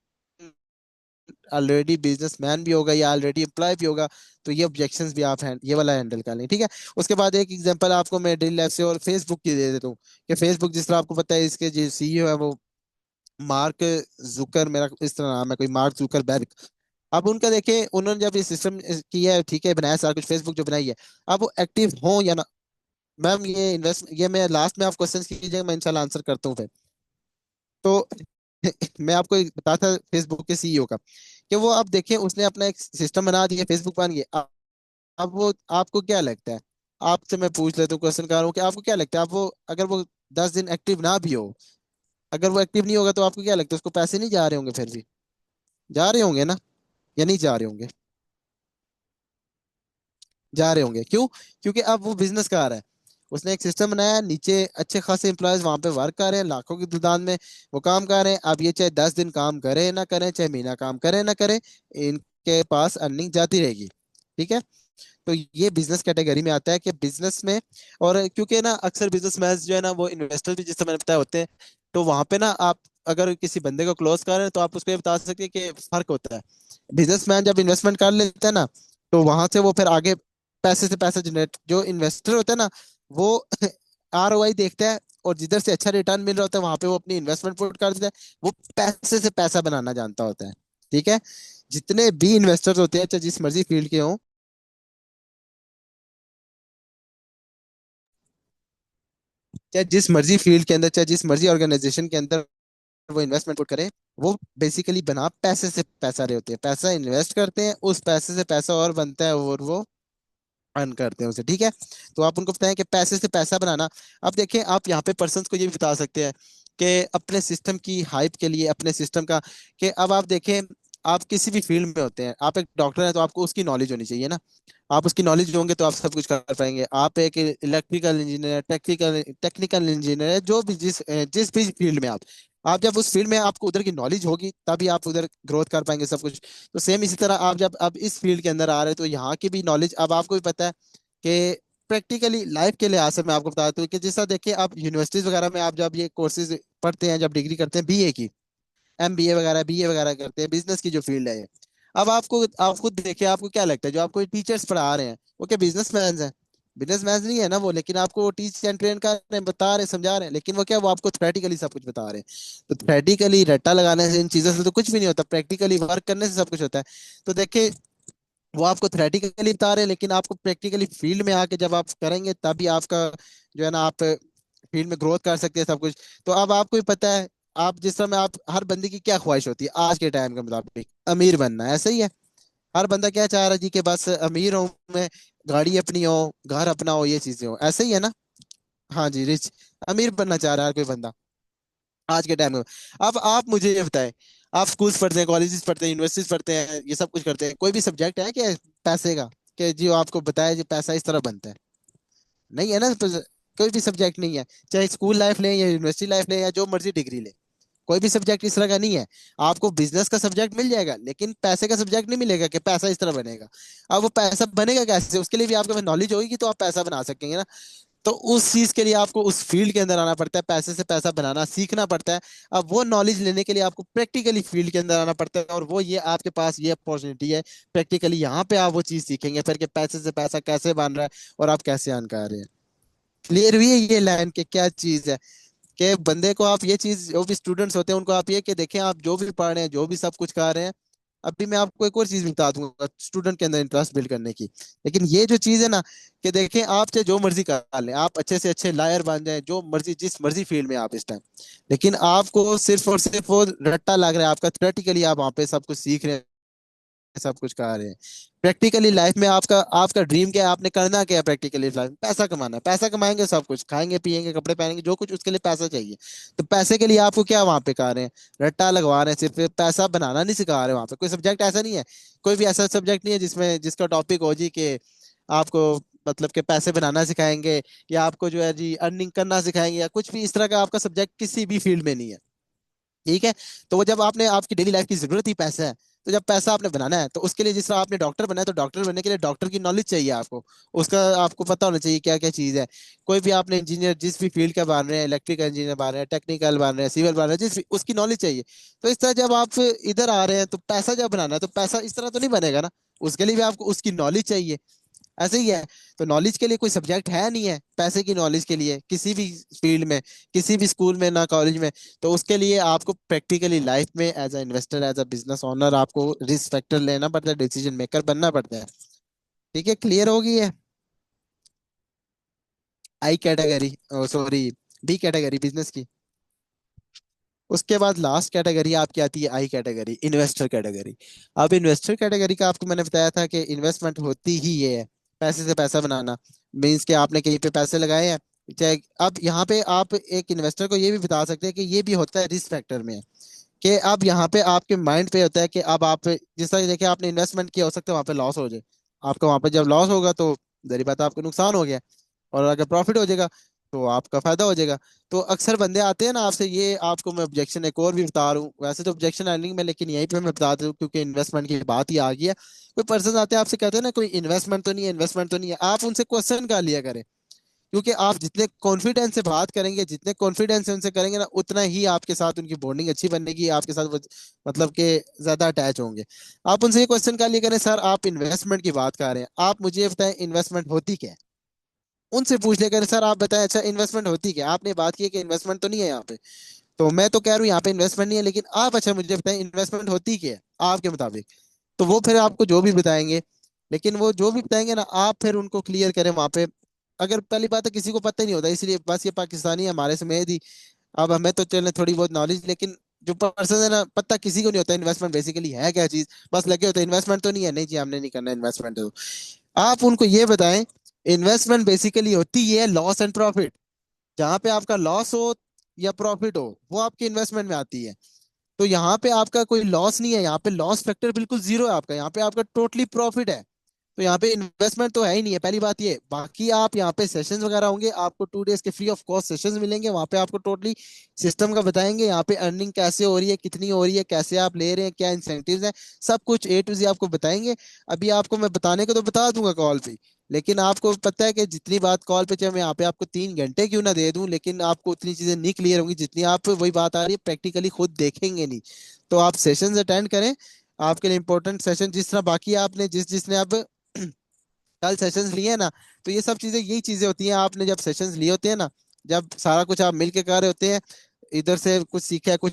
ऑलरेडी बिजनेसमैन भी होगा या ऑलरेडी एम्प्लॉय भी होगा, तो ये ऑब्जेक्शंस भी आप ये वाला हैंडल कर लें, ठीक है। उसके बाद एक एग्जांपल आपको मैं डेली लाइफ से और फेसबुक की दे देता हूँ, कि फेसबुक जिस तरह आपको पता है, इसके जो सीईओ है वो मार्क जुकर, मेरा इस तरह नाम है, कोई मार्क जुकरबर्ग। अब उनका देखें, उन्होंने जब ये सिस्टम किया है, ठीक है, बनाया सारा कुछ, फेसबुक जो बनाई है, अब वो एक्टिव हो या ना, मैम ये इन्वेस्ट, ये मैं लास्ट में आप क्वेश्चन कीजिएगा, मैं इंशाल्लाह आंसर करता हूँ फिर। तो मैं आपको एक बता था फेसबुक के सीईओ का, कि वो आप देखें, उसने अपना एक सिस्टम बना दिया, फेसबुक बन गया। अब वो, आपको क्या लगता है, आपसे मैं पूछ लेता हूँ, क्वेश्चन कर रहा हूँ कि आपको क्या लगता है, आप वो, अगर वो 10 दिन एक्टिव ना भी हो, अगर वो एक्टिव नहीं होगा, तो आपको क्या लगता है, उसको पैसे नहीं जा रहे होंगे फिर भी, जा रहे होंगे ना, या नहीं जा रहे होंगे, जा रहे होंगे, क्यों? क्योंकि अब वो बिजनेस कर रहा है, उसने एक सिस्टम बनाया है, नीचे अच्छे खासे एम्प्लॉयज वहां पे वर्क कर रहे हैं, लाखों की तादाद में वो काम कर रहे हैं। अब ये चाहे 10 दिन काम करे ना करे, चाहे महीना काम करे ना करे, इनके पास अर्निंग जाती रहेगी, ठीक है। तो ये बिजनेस कैटेगरी में आता है कि बिजनेस में, और क्योंकि ना अक्सर बिजनेसमैन जो है ना, वो इन्वेस्टर भी, जिस मैंने बताया, होते हैं। तो वहां पे ना आप अगर किसी बंदे को क्लोज कर रहे हैं, तो आप उसको ये बता सकते हैं कि फर्क होता है। बिजनेसमैन जब इन्वेस्टमेंट कर लेता है ना, तो वहां से वो फिर आगे पैसे से पैसा जनरेट, जो इन्वेस्टर होता है ना वो ROI देखता है, और जिधर से अच्छा रिटर्न मिल रहा होता है वहां पे वो अपनी इन्वेस्टमेंट पुट कर देता है। वो पैसे से पैसा बनाना जानता होता है। ठीक है। जितने भी इन्वेस्टर्स होते हैं चाहे जिस मर्जी फील्ड के हों, चाहे जिस मर्जी फील्ड के अंदर, चाहे जिस मर्जी ऑर्गेनाइजेशन के अंदर वो इन्वेस्टमेंट पुट करें, वो बेसिकली बना पैसे से पैसा रहे होते हैं। पैसा इन्वेस्ट करते हैं, उस पैसे से पैसा और बनता है और वो अर्न करते हैं उसे। ठीक है। तो आप उनको बताएं कि पैसे से पैसा बनाना। अब देखें, आप यहाँ पे पर्सन्स को ये भी बता सकते हैं कि अपने सिस्टम की हाइप के लिए, अपने सिस्टम का, कि अब आप देखें, आप किसी भी फील्ड में होते हैं, आप एक डॉक्टर हैं तो आपको उसकी नॉलेज होनी चाहिए ना। आप उसकी नॉलेज होंगे तो आप सब कुछ कर पाएंगे। आप एक electrical engineer, technical technical engineer है, जो भी जिस भी फील्ड में आप जब उस फील्ड में आपको उधर की नॉलेज होगी तभी आप उधर ग्रोथ कर पाएंगे सब कुछ। तो सेम इसी तरह आप जब अब इस फील्ड के अंदर आ रहे हैं तो यहाँ की भी नॉलेज अब आपको भी पता है कि प्रैक्टिकली लाइफ के लिहाज से मैं आपको बताता हूँ कि जैसा देखिए, आप यूनिवर्सिटीज वगैरह में आप जब ये कोर्सेज पढ़ते हैं, जब डिग्री करते हैं BA की, MBA वगैरह BA वगैरह करते हैं, बिजनेस की जो फील्ड है ये, अब आप खुद देखिए, आपको क्या लगता है जो आपको टीचर्स पढ़ा रहे हैं वो क्या बिजनेसमैन हैं? बिजनेसमैन नहीं है ना वो, लेकिन आपको टीच एंड ट्रेन कर रहे हैं, बता रहे हैं, समझा रहे हैं, लेकिन वो क्या, वो आपको थ्योरेटिकली सब कुछ बता रहे हैं। तो थ्योरेटिकली रट्टा लगाने से इन चीजों से तो कुछ भी नहीं होता, प्रैक्टिकली वर्क करने से सब कुछ होता है। तो देखिए, वो आपको थ्योरेटिकली बता रहे हैं, लेकिन आपको प्रैक्टिकली फील्ड में आके जब आप करेंगे तभी आपका जो है ना, आप फील्ड में ग्रोथ कर सकते हैं सब कुछ। तो अब आपको ही पता है, आप जिस समय आप, हर बंदे की क्या ख्वाहिश होती है आज के टाइम के मुताबिक, अमीर बनना है, ऐसा ही है। हर बंदा क्या चाह रहा है जी, कि बस अमीर हो मैं, गाड़ी अपनी हो, घर अपना हो, ये चीजें हो, ऐसा ही है ना। हाँ जी, रिच, अमीर बनना चाह रहा है हर कोई बंदा आज के टाइम में। अब आप मुझे ये बताएं, आप स्कूल्स पढ़ते हैं, कॉलेजेस पढ़ते हैं, यूनिवर्सिटीज पढ़ते हैं, ये सब कुछ करते हैं, कोई भी सब्जेक्ट है क्या पैसे का, कि जी वो आपको बताया जी पैसा इस तरह बनता है? नहीं है ना। तो कोई भी सब्जेक्ट नहीं है, चाहे स्कूल लाइफ लें या यूनिवर्सिटी लाइफ लें या जो मर्जी डिग्री लें, कोई भी सब्जेक्ट इस तरह का नहीं है। आपको बिजनेस का सब्जेक्ट मिल जाएगा लेकिन पैसे का सब्जेक्ट नहीं मिलेगा कि पैसा इस तरह बनेगा। अब वो पैसा बनेगा कैसे, उसके लिए भी आपके पास नॉलेज होगी तो आप पैसा बना सकेंगे ना। तो उस चीज के लिए आपको उस फील्ड के अंदर आना पड़ता है, पैसे से पैसा बनाना सीखना पड़ता है। अब वो नॉलेज लेने के लिए आपको प्रैक्टिकली फील्ड के अंदर आना पड़ता है, और वो ये आपके पास ये अपॉर्चुनिटी है, प्रैक्टिकली यहाँ पे आप वो चीज सीखेंगे फिर कि पैसे से पैसा कैसे बन रहा है और आप कैसे अर्न कर रहे हैं। क्लियर हुई है ये लाइन के क्या चीज है? कि बंदे को आप ये चीज, जो भी स्टूडेंट्स होते हैं उनको आप ये कि देखें, आप जो भी पढ़ रहे हैं, जो भी सब कुछ कर रहे हैं, अभी मैं आपको एक और चीज बता दूंगा स्टूडेंट के अंदर इंटरेस्ट बिल्ड करने की। लेकिन ये जो चीज है ना, कि देखें, आप चाहे जो मर्जी कर लें, आप अच्छे से अच्छे लायर बन जाए, जो मर्जी जिस मर्जी फील्ड में आप इस टाइम, लेकिन आपको सिर्फ और सिर्फ वो रट्टा लग रहा है आपका, थ्योरेटिकली आप वहां पे सब कुछ सीख रहे हैं, सब कुछ कर रहे हैं। प्रैक्टिकली लाइफ में आपका आपका ड्रीम क्या है, आपने करना क्या है प्रैक्टिकली लाइफ में? पैसा कमाना है। पैसा कमाएंगे सब कुछ, खाएंगे पिएंगे कपड़े पहनेंगे जो कुछ, उसके लिए पैसा चाहिए। तो पैसे के लिए आपको क्या वहां पे कर रहे हैं, रट्टा लगवा रहे हैं, सिर्फ पैसा बनाना नहीं सिखा रहे वहां पे। कोई सब्जेक्ट ऐसा नहीं है, कोई भी ऐसा सब्जेक्ट नहीं है जिसमें जिसका टॉपिक हो जी कि आपको मतलब के पैसे बनाना सिखाएंगे, या आपको जो है जी अर्निंग करना सिखाएंगे, या कुछ भी इस तरह का आपका सब्जेक्ट किसी भी फील्ड में नहीं है। ठीक है। तो वो जब आपने, आपकी डेली लाइफ की जरूरत ही पैसा है, तो जब पैसा आपने बनाना है तो उसके लिए, जिस तरह आपने डॉक्टर बनना है तो डॉक्टर बनने के लिए डॉक्टर की नॉलेज चाहिए आपको, उसका आपको पता होना चाहिए क्या क्या चीज है। कोई भी आपने इंजीनियर जिस भी फील्ड का बन रहे हैं, इलेक्ट्रिकल इंजीनियर बन रहे हैं, टेक्निकल बन रहे हैं, सिविल बन रहे हैं, जिस भी उसकी नॉलेज चाहिए। तो इस तरह जब आप इधर आ रहे हैं तो पैसा जब बनाना है तो पैसा इस तरह तो नहीं बनेगा ना, उसके लिए भी आपको उसकी नॉलेज चाहिए। ऐसे ही है। तो नॉलेज के लिए कोई सब्जेक्ट है नहीं है, पैसे की नॉलेज के लिए किसी भी फील्ड में, किसी भी स्कूल में ना कॉलेज में। तो उसके लिए आपको प्रैक्टिकली लाइफ में as a investor, as a business owner, आपको रिस्क फैक्टर लेना पड़ता है, डिसीजन मेकर बनना पड़ता है। ठीक है, क्लियर होगी है। I category, sorry, B category business की। उसके बाद लास्ट कैटेगरी आपकी आती है आई कैटेगरी, इन्वेस्टर कैटेगरी। अब इन्वेस्टर कैटेगरी का आपको मैंने बताया था कि इन्वेस्टमेंट होती ही ये है, पैसे से पैसा बनाना। मीन्स कि आपने कहीं पे पैसे लगाए हैं, चाहे, अब यहाँ पे आप एक इन्वेस्टर को ये भी बता सकते हैं कि ये भी होता है रिस्क फैक्टर में, कि अब यहाँ पे आपके माइंड पे होता है कि अब आप जिस तरह देखिए आपने इन्वेस्टमेंट किया, हो सकता है वहाँ पे लॉस हो जाए। आपका वहाँ पे जब लॉस होगा तो जरी बात है, आपको नुकसान हो गया। और अगर प्रॉफिट हो जाएगा तो आपका फायदा हो जाएगा। तो अक्सर बंदे आते हैं ना आपसे, ये आपको मैं ऑब्जेक्शन एक और भी बता रहा हूँ, वैसे तो ऑब्जेक्शन अर्निंग में, लेकिन यहीं पे मैं बता दूं क्योंकि इन्वेस्टमेंट की बात ही आ गई है। कोई पर्सन आते हैं आपसे कहते हैं ना कोई इन्वेस्टमेंट तो नहीं है, इन्वेस्टमेंट तो नहीं है, आप उनसे क्वेश्चन कर लिया करें क्योंकि आप जितने कॉन्फिडेंस से बात करेंगे, जितने कॉन्फिडेंस से उनसे करेंगे ना, उतना ही आपके साथ उनकी बॉन्डिंग अच्छी बनेगी, आपके साथ वो मतलब कि ज्यादा अटैच होंगे। आप उनसे ये क्वेश्चन कर लिया करें, सर आप इन्वेस्टमेंट की बात कर रहे हैं, आप मुझे ये बताएं इन्वेस्टमेंट होती क्या है। उनसे पूछ लिया करें, सर आप बताएं अच्छा इन्वेस्टमेंट होती क्या है? आपने बात की है कि इन्वेस्टमेंट तो नहीं है यहाँ पे, तो मैं तो कह रहा हूँ यहाँ पे इन्वेस्टमेंट नहीं है, लेकिन आप अच्छा मुझे बताएं इन्वेस्टमेंट होती क्या है आपके मुताबिक। तो वो फिर आपको जो भी बताएंगे, लेकिन वो जो भी बताएंगे ना, आप फिर उनको क्लियर करें वहां पे। अगर पहली बात है किसी को पता ही नहीं होता, इसलिए बस ये पाकिस्तानी है हमारे से में ही। अब हमें तो चले थोड़ी बहुत नॉलेज, लेकिन जो पर्सन है ना, पता किसी को नहीं होता इन्वेस्टमेंट बेसिकली है क्या चीज। बस लगे होते इन्वेस्टमेंट तो नहीं है, नहीं जी हमने नहीं करना इन्वेस्टमेंट। तो आप उनको ये बताएं इन्वेस्टमेंट बेसिकली होती है लॉस एंड प्रॉफिट। जहां पे आपका लॉस हो या प्रॉफिट हो, वो आपकी इन्वेस्टमेंट में आती है। तो यहाँ पे आपका कोई लॉस नहीं है, यहाँ पे लॉस फैक्टर बिल्कुल जीरो है आपका, यहाँ पे आपका टोटली प्रॉफिट है। तो यहाँ पे इन्वेस्टमेंट तो है ही नहीं है, पहली बात ये। बाकी आप यहाँ पे सेशंस वगैरह होंगे, आपको 2 डेज के फ्री ऑफ कॉस्ट सेशंस मिलेंगे, वहाँ पे आपको टोटली सिस्टम का बताएंगे, यहाँ पे अर्निंग कैसे हो रही है, कितनी हो रही है, कैसे आप ले रहे हैं, क्या इंसेंटिव्स हैं, सब कुछ A to Z आपको बताएंगे। अभी आपको मैं बताने को तो बता दूंगा कॉल पे, लेकिन आपको पता है कि जितनी बात कॉल पे, चाहे मैं यहाँ पे आपको 3 घंटे क्यों ना दे दूं, लेकिन आपको उतनी चीजें नहीं क्लियर होंगी जितनी आप, वही बात आ रही है, प्रैक्टिकली खुद देखेंगे नहीं। तो आप सेशंस अटेंड करें, आपके लिए इंपॉर्टेंट सेशन, जिस तरह बाकी आपने जिसने अब कल सेशंस लिए हैं ना, तो ये सब चीजें यही चीजें होती हैं, आपने जब सेशंस लिए होते हैं ना, जब सारा कुछ आप मिल के कर रहे होते हैं, इधर से कुछ सीखा है, कुछ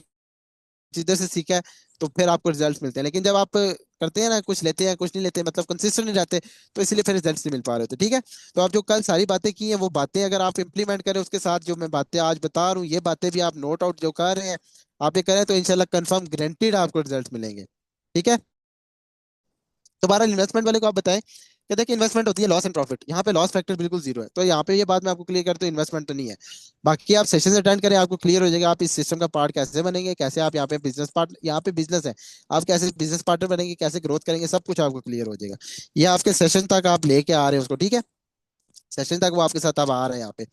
इधर से सीखा है, तो फिर आपको रिजल्ट्स मिलते हैं। लेकिन जब आप करते हैं ना, कुछ लेते हैं कुछ नहीं लेते, मतलब कंसिस्टेंट नहीं रहते, तो इसीलिए फिर रिजल्ट्स नहीं मिल पा रहे होते। ठीक है, तो आप जो कल सारी बातें की हैं, वो बातें अगर आप इंप्लीमेंट करें, उसके साथ जो मैं बातें आज बता रहा हूँ, ये बातें भी आप नोट आउट जो कर रहे हैं, आप ये करें, तो इंशाल्लाह कंफर्म गारंटीड आपको रिजल्ट मिलेंगे। ठीक है, दोबारा इन्वेस्टमेंट वाले को आप बताएं, कहते हैं कि इन्वेस्टमेंट होती है लॉस एंड प्रॉफिट, यहाँ पे लॉस फैक्टर बिल्कुल जीरो है। तो यहाँ पे ये बात मैं आपको क्लियर करता हूँ, इन्वेस्टमेंट तो नहीं है। बाकी आप सेशन अटेंड करें, आपको क्लियर हो जाएगा आप इस सिस्टम का पार्ट कैसे बनेंगे, कैसे आप यहाँ पे बिजनेस पार्ट, यहाँ पे बिजनेस है, आप कैसे बिजनेस पार्टनर बनेंगे, कैसे ग्रोथ करेंगे, सब कुछ आपको क्लियर हो जाएगा। ये आपके सेशन तक आप लेके आ रहे हैं उसको, ठीक है, सेशन तक वो आपके साथ अब आ रहे हैं यहाँ पे।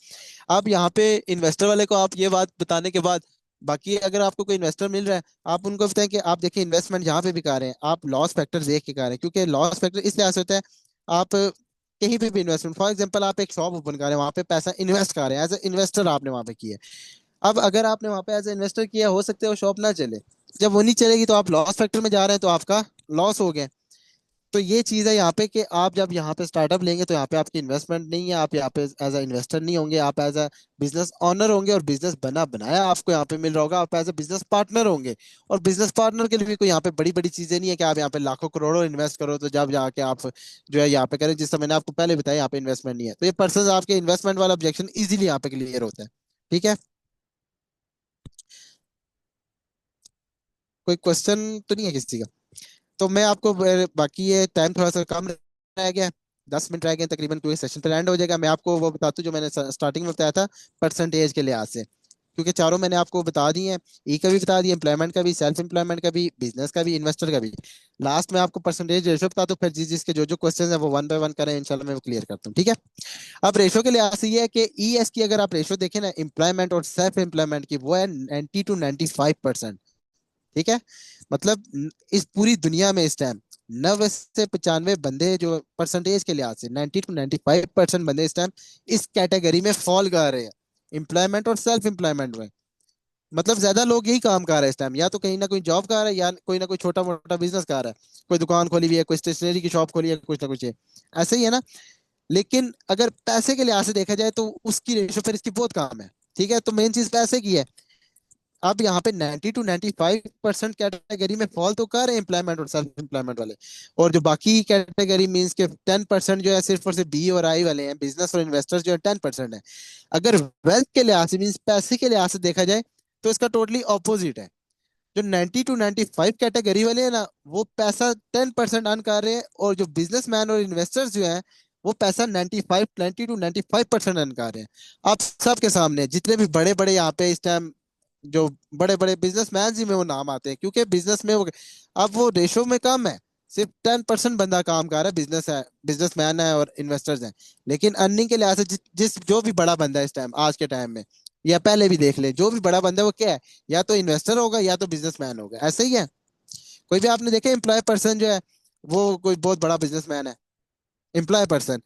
अब यहाँ पे इन्वेस्टर वाले को आप ये बात बताने के बाद, बाकी अगर आपको कोई इन्वेस्टर मिल रहा है, आप उनको बताएं कि आप देखिए इन्वेस्टमेंट जहाँ पे भी कर रहे हैं, आप लॉस फैक्टर देख के कर रहे हैं, क्योंकि लॉस फैक्टर इस लिहाज से होता है, आप कहीं पे भी इन्वेस्टमेंट, फॉर एग्जांपल आप एक शॉप ओपन कर रहे हैं, वहां पे पैसा इन्वेस्ट कर रहे हैं, एज ए इन्वेस्टर आपने वहां पे किया है। अब अगर आपने वहां पे एज ए इन्वेस्टर किया, हो सकता है वो शॉप ना चले, जब वो नहीं चलेगी तो आप लॉस फैक्टर में जा रहे हैं, तो आपका लॉस हो गया। तो ये चीज है यहाँ पे कि आप जब यहाँ पे स्टार्टअप लेंगे, तो यहाँ पे आपकी इन्वेस्टमेंट नहीं है, आप यहाँ पे एज अ इन्वेस्टर नहीं होंगे, आप एज अ बिजनेस ऑनर होंगे, और बिजनेस बना बनाया आपको यहाँ पे मिल रहा होगा, आप एज अ बिजनेस पार्टनर होंगे। और बिजनेस पार्टनर के लिए भी कोई यहाँ पे बड़ी बड़ी चीजें नहीं है कि आप यहाँ पे लाखों करोड़ों इन्वेस्ट करो, तो जब जाके आप जो है यहाँ पे करें, जिस मैंने आपको पहले बताया यहाँ पे इन्वेस्टमेंट नहीं है, तो ये पर्सन आपके इन्वेस्टमेंट वाला ऑब्जेक्शन इजीली यहाँ पे क्लियर होता है। ठीक है, कोई क्वेश्चन तो नहीं है किसी का? तो मैं आपको बाकी ये टाइम थोड़ा सा कम रह गया है, 10 मिनट रह गए हैं तकरीबन, पूरे सेशन पे एंड हो जाएगा। मैं आपको वो बताता हूँ जो मैंने स्टार्टिंग में बताया था, परसेंटेज के लिहाज से, क्योंकि चारों मैंने आपको बता दिए हैं, ई का भी बता दिया, एम्प्लॉयमेंट का भी, सेल्फ एम्प्लॉयमेंट का भी, बिजनेस का भी, इन्वेस्टर का भी। लास्ट में आपको परसेंटेज रेशो बता दूं, फिर जिस जिसके जो जो क्वेश्चन है वो वन बाय वन करें, इंशाल्लाह मैं वो क्लियर करता हूँ। ठीक है, अब रेशो के लिहाज से ये है कि ई एस की अगर आप रेशो देखें ना, एम्प्लॉयमेंट और सेल्फ एम्प्लॉयमेंट की, वो है 90 to 95%। ठीक है, मतलब इस पूरी दुनिया में इस टाइम 90 से 95 बंदे जो परसेंटेज के लिहाज से 90 to 95% बंदे इस टाइम इस कैटेगरी में फॉल कर रहे हैं, एम्प्लॉयमेंट और सेल्फ एम्प्लॉयमेंट में। मतलब ज्यादा लोग यही काम कर रहे हैं इस टाइम, या तो कहीं ना कोई जॉब कर रहा है, या कोई ना कोई छोटा मोटा बिजनेस कर रहा है, कोई दुकान खोली हुई है, कोई स्टेशनरी की शॉप खोली है, कुछ ना कुछ है, ऐसे ही है ना। लेकिन अगर पैसे के लिहाज से देखा जाए, तो उसकी रेशो फिर इसकी बहुत कम है। ठीक है, तो मेन चीज पैसे की है। अब यहाँ पे 90 to 95% कैटेगरी में फॉल तो कर रहे हैं एम्प्लॉयमेंट और सेल्फ एम्प्लॉयमेंट वाले, और जो बाकी कैटेगरी मींस के 10% जो है सिर्फ और सिर्फ बी और आई वाले हैं, बिजनेस और इन्वेस्टर्स जो है 10% है। अगर वेल्थ के लिहाज से मींस पैसे के लिहाज से देखा जाए, तो इसका टोटली ऑपोजिट है। जो 90 to 95 कैटेगरी वाले हैं ना, वो पैसा 10% अर्न कर रहे हैं, और जो बिजनेसमैन और इन्वेस्टर्स जो हैं, वो पैसा 90 to 95% अर्न कर रहे हैं। आप सबके सामने जितने भी बड़े बड़े यहाँ पे इस टाइम जो बड़े बड़े बिजनेसमैन ही में वो नाम आते हैं, क्योंकि बिजनेस में वो, अब वो रेशो में कम है, सिर्फ 10% बंदा काम कर रहा है, बिजनेस है, बिजनेसमैन है और इन्वेस्टर्स हैं। लेकिन अर्निंग के लिहाज से जिस जो भी बड़ा बंदा है इस टाइम, आज के टाइम में, या पहले भी देख ले, जो भी बड़ा बंदा है वो क्या है, या तो इन्वेस्टर होगा या तो बिजनेसमैन होगा, ऐसे ही है। कोई भी आपने देखा एम्प्लॉय पर्सन जो है, वो कोई बहुत बड़ा बिजनेसमैन है, एम्प्लॉय पर्सन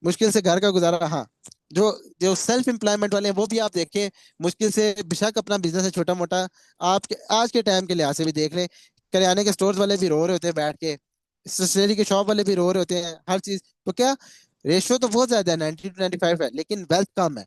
मुश्किल से घर का गुजारा, हाँ, जो जो सेल्फ एम्प्लॉयमेंट वाले हैं वो भी आप देखें, मुश्किल से बेशक अपना बिजनेस है छोटा मोटा, आप आज के टाइम के लिहाज से भी देख लें, करियाने के स्टोर्स वाले भी रो रहे होते हैं बैठ के, स्टेशनरी के शॉप वाले भी रो रहे होते हैं, हर चीज। तो क्या रेशियो तो बहुत ज्यादा है, 90 to 95 है, लेकिन वेल्थ कम है।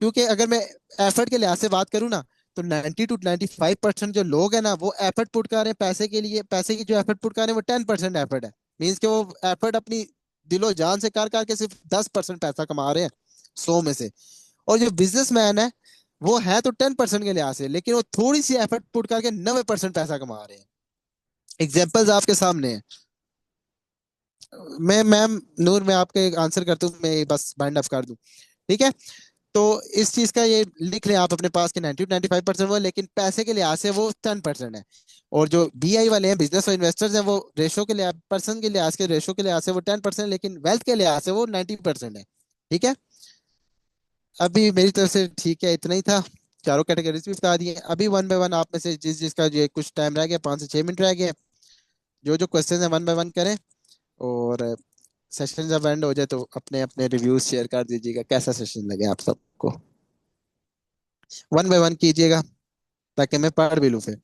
क्योंकि अगर मैं एफर्ट के लिहाज से बात करूँ ना, तो 90 to 95% जो लोग हैं ना, वो एफर्ट पुट कर रहे हैं पैसे के लिए, पैसे की जो एफर्ट पुट कर रहे हैं वो 10% एफर्ट है। मीन्स के वो एफर्ट अपनी दिलो जान से कर करके सिर्फ 10% पैसा कमा रहे हैं 100 में से। और जो बिजनेसमैन है, वो है तो 10% के लिहाज से, लेकिन वो थोड़ी सी एफर्ट पुट करके 90% पैसा कमा रहे हैं। एग्जाम्पल्स आपके सामने है। मैं मैम नूर, मैं आपके आंसर करता हूँ, मैं बस बाइंड अप कर दूं, ठीक है? तो इस चीज का ये लिख लें आप अपने पास कि 90 to 95% वो, लेकिन पैसे के लिहाज से वो 10% है। और जो बीआई वाले हैं, बिजनेस और इन्वेस्टर्स हैं, वो रेशो के लिहाज, पर्सन के लिहाज के रेशो के लिहाज से वो 10%, लेकिन वेल्थ के लिहाज से वो 90% है। ठीक है? अभी मेरी तरफ से ठीक है, इतना ही था। चारों कैटेगरीज भी बता दिए। अभी वन बाय वन आप में से जिस जिसका जो कुछ टाइम रह गया, 5 से 6 मिनट रह गए, जो जो क्वेश्चन है वन बाय वन करें। और सेशन जब एंड हो जाए तो अपने अपने रिव्यूज शेयर कर दीजिएगा, कैसा सेशन लगे आप सबको। वन बाय वन कीजिएगा ताकि मैं पढ़ भी लूँ फिर।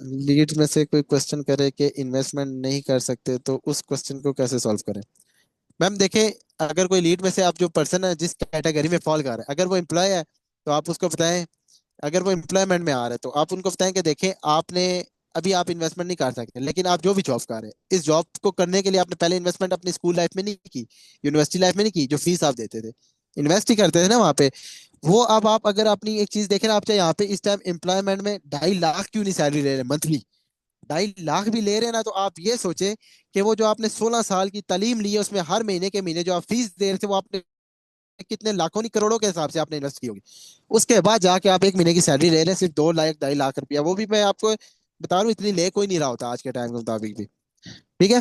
लीड में से कोई क्वेश्चन करे कि इन्वेस्टमेंट नहीं कर सकते, तो उस क्वेश्चन को कैसे सॉल्व करें? मैम देखें, अगर कोई लीड में से आप जो पर्सन है जिस कैटेगरी में फॉल कर रहा है, अगर वो एम्प्लॉय है तो आप उसको बताएं, अगर वो एम्प्लॉयमेंट में आ रहे हैं तो आप उनको बताएं कि देखें आपने अभी आप इन्वेस्टमेंट नहीं कर सकते, लेकिन आप जो भी जॉब कर रहे हैं, इस जॉब को करने के लिए आपने पहले इन्वेस्टमेंट अपनी स्कूल लाइफ में नहीं की, यूनिवर्सिटी लाइफ में नहीं की, जो फीस आप देते थे, इन्वेस्ट ही करते थे ना वहाँ पे। वो अब आप अगर अपनी एक चीज देखें ना, आप चाहे यहाँ पे इस टाइम एम्प्लॉयमेंट में 2.5 लाख क्यों नहीं सैलरी ले रहे मंथली, 2.5 लाख भी ले रहे हैं ना, तो आप ये सोचे कि वो जो आपने 16 साल की तालीम ली है, उसमें हर महीने के महीने जो आप फीस दे रहे थे, वो आपने कितने लाखों नहीं करोड़ों के हिसाब से आपने इन्वेस्ट की होगी। उसके बाद जाके आप एक महीने की सैलरी ले रहे हैं सिर्फ 2 लाख 2.5 लाख रुपया, वो भी मैं आपको बता रहा हूँ इतनी ले कोई नहीं रहा होता आज के टाइम के मुताबिक भी। ठीक है?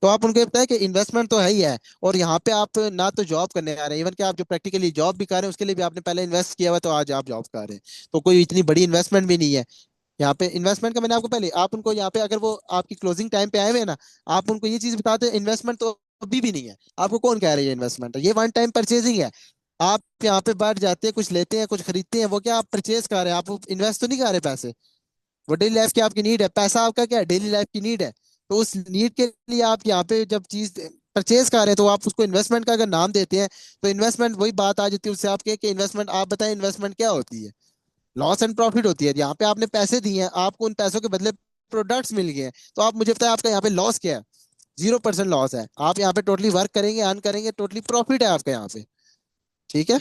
तो आप उनको ये बताएं कि इन्वेस्टमेंट तो है ही है, और यहाँ पे आप ना तो जॉब करने आ रहे हैं, इवन कि आप जो प्रैक्टिकली जॉब भी कर रहे हैं उसके लिए भी आपने पहले इन्वेस्ट किया हुआ, तो आज आप जॉब कर रहे हैं। तो कोई इतनी बड़ी इन्वेस्टमेंट भी नहीं है यहाँ पे। इन्वेस्टमेंट का मैंने आपको पहले, आप उनको यहाँ पे अगर वो आपकी क्लोजिंग टाइम पे आए हुए हैं ना, आप उनको ये चीज बताते हैं इन्वेस्टमेंट तो अभी भी नहीं है। आपको कौन कह रहा है ये इन्वेस्टमेंट है? ये वन टाइम परचेजिंग है। आप यहाँ पे बैठ जाते हैं, कुछ लेते हैं, कुछ खरीदते हैं, वो क्या आप परचेज कर रहे हैं, आप इन्वेस्ट तो नहीं कर रहे पैसे। वो डेली लाइफ की आपकी नीड है, पैसा आपका क्या है, डेली लाइफ की नीड है। तो उस नीड के लिए आप यहाँ पे जब चीज परचेज कर रहे हैं, तो आप उसको इन्वेस्टमेंट का अगर नाम देते हैं, तो इन्वेस्टमेंट वही बात आ जाती है उससे आपके कि इन्वेस्टमेंट, आप बताएं इन्वेस्टमेंट क्या होती है? लॉस एंड प्रॉफिट होती है। यहाँ पे आपने पैसे दिए हैं, आपको उन पैसों के बदले प्रोडक्ट्स मिल गए हैं, तो आप मुझे बताएं आपका यहाँ पे लॉस क्या है? 0% लॉस है। आप यहाँ पे टोटली वर्क करेंगे, अर्न करेंगे, टोटली प्रॉफिट है आपका यहाँ पे। ठीक है?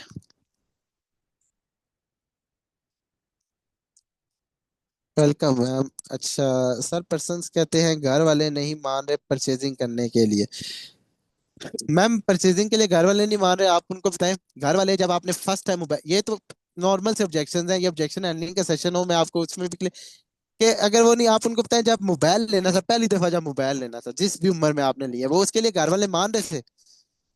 Welcome ma'am. अच्छा, सर पर्सन्स कहते हैं घर वाले नहीं मान रहे परचेजिंग करने के लिए। मैम परचेजिंग के लिए घर वाले नहीं मान रहे, आप उनको बताएं। घर वाले जब आपने फर्स्ट टाइम मोबाइल, ये तो नॉर्मल से ऑब्जेक्शन है, ये ऑब्जेक्शन हैंडलिंग का सेशन हो, मैं आपको उसमें भी कि अगर वो नहीं, आप उनको बताएं जब मोबाइल लेना था, पहली दफा जब मोबाइल लेना था, जिस भी उम्र में आपने लिया, वो उसके लिए घर वाले मान रहे थे?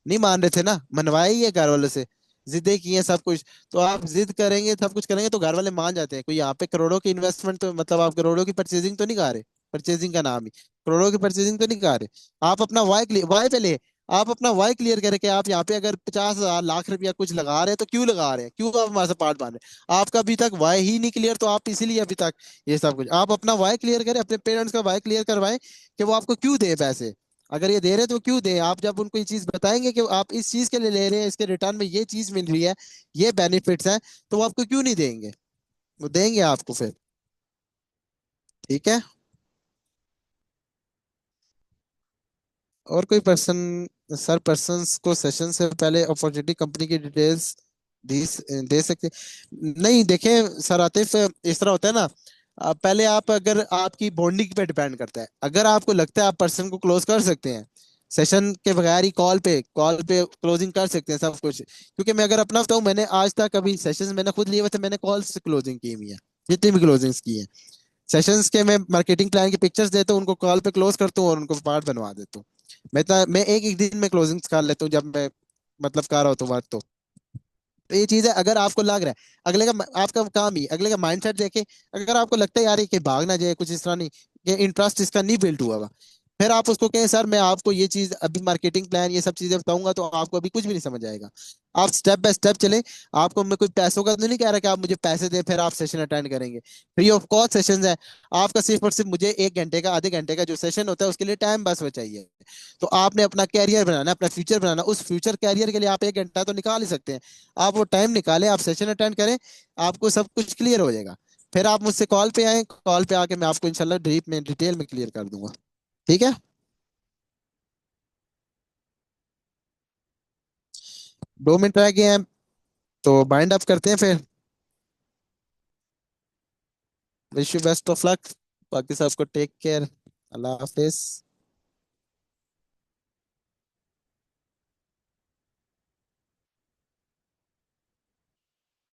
नहीं मान रहे थे ना, मनवाए ही है घर वालों से, जिद्दें की हैं सब कुछ। तो आप जिद करेंगे, सब कुछ करेंगे, तो घर वाले मान जाते हैं। कोई यहाँ पे करोड़ों की इन्वेस्टमेंट, तो मतलब आप करोड़ों की परचेजिंग तो नहीं कर रहे, परचेजिंग का नाम ही करोड़ों की परचेजिंग तो नहीं कर रहे। आप अपना वाई पे ले, आप अपना वाई क्लियर करके, आप यहाँ पे अगर 50,000 लाख रुपया कुछ लगा रहे हैं, तो क्यों लगा रहे हैं, क्यों आप हमारे से पार्ट मान रहे हैं? आपका अभी तक वाई ही नहीं क्लियर, तो आप इसीलिए अभी तक ये सब कुछ, आप अपना वाई क्लियर करें, अपने पेरेंट्स का वाई क्लियर करवाएं कि वो आपको क्यों दे पैसे। अगर ये दे रहे हैं तो क्यों दे? आप जब उनको ये चीज बताएंगे कि आप इस चीज के लिए ले रहे हैं, इसके रिटर्न में ये चीज मिल रही है, ये बेनिफिट्स हैं, तो वो आपको क्यों नहीं देंगे? वो देंगे आपको फिर। ठीक है? और कोई पर्सन? सर पर्सन्स को सेशन से पहले अपॉर्चुनिटी कंपनी की डिटेल्स दी दे सकते? नहीं देखें सर आतिफ, इस तरह होता है ना, पहले आप, अगर आपकी बॉन्डिंग पे डिपेंड करता है, अगर आपको लगता है आप पर्सन को क्लोज कर सकते हैं सेशन के बगैर ही, कॉल पे क्लोजिंग कर सकते हैं सब कुछ। क्योंकि मैं अगर अपना बताऊं, मैंने आज तक अभी सेशंस मैंने खुद लिए हुए थे, मैंने कॉल से क्लोजिंग की हुई है, जितनी भी क्लोजिंग्स की है सेशंस के, मैं मार्केटिंग प्लान की पिक्चर्स देता हूँ उनको, कॉल पे क्लोज करता हूँ और उनको पार्ट बनवा देता हूँ। मैं एक एक दिन में क्लोजिंग्स कर लेता हूँ, जब मैं मतलब कर रहा होता हूँ वर्क। तो ये चीज है, अगर आपको लग रहा है अगले का, आपका काम ही अगले का माइंडसेट देखे, अगर आपको लगता है यार ये कि भाग ना जाए कुछ इस तरह नहीं, कि इंटरेस्ट इसका नहीं बिल्ड हुआ हुआ, फिर आप उसको कहें सर मैं आपको ये चीज अभी मार्केटिंग प्लान ये सब चीजें बताऊंगा तो आपको अभी कुछ भी नहीं समझ आएगा। आप स्टेप बाय स्टेप चले। आपको मैं कोई पैसों का तो नहीं कह रहा कि आप मुझे पैसे दे फिर आप सेशन अटेंड करेंगे। फ्री ऑफ कॉस्ट सेशन है। आपका सिर्फ और सिर्फ मुझे 1 घंटे का आधे घंटे का जो सेशन होता है उसके लिए टाइम बस वो चाहिए। तो आपने अपना कैरियर बनाना अपना फ्यूचर बनाना उस फ्यूचर कैरियर के लिए आप 1 घंटा तो निकाल ही सकते हैं। आप वो टाइम निकालें आप सेशन अटेंड करें। आपको सब कुछ क्लियर हो जाएगा। फिर आप मुझसे कॉल पे आए कॉल पे आके मैं आपको इंशाल्लाह डीप में डिटेल में क्लियर कर दूंगा। ठीक है। 2 मिनट रह गए हैं। तो बाइंड अप करते हैं फिर। Wish you best of luck. बाकी सबको टेक केयर। अल्लाह हाफिज।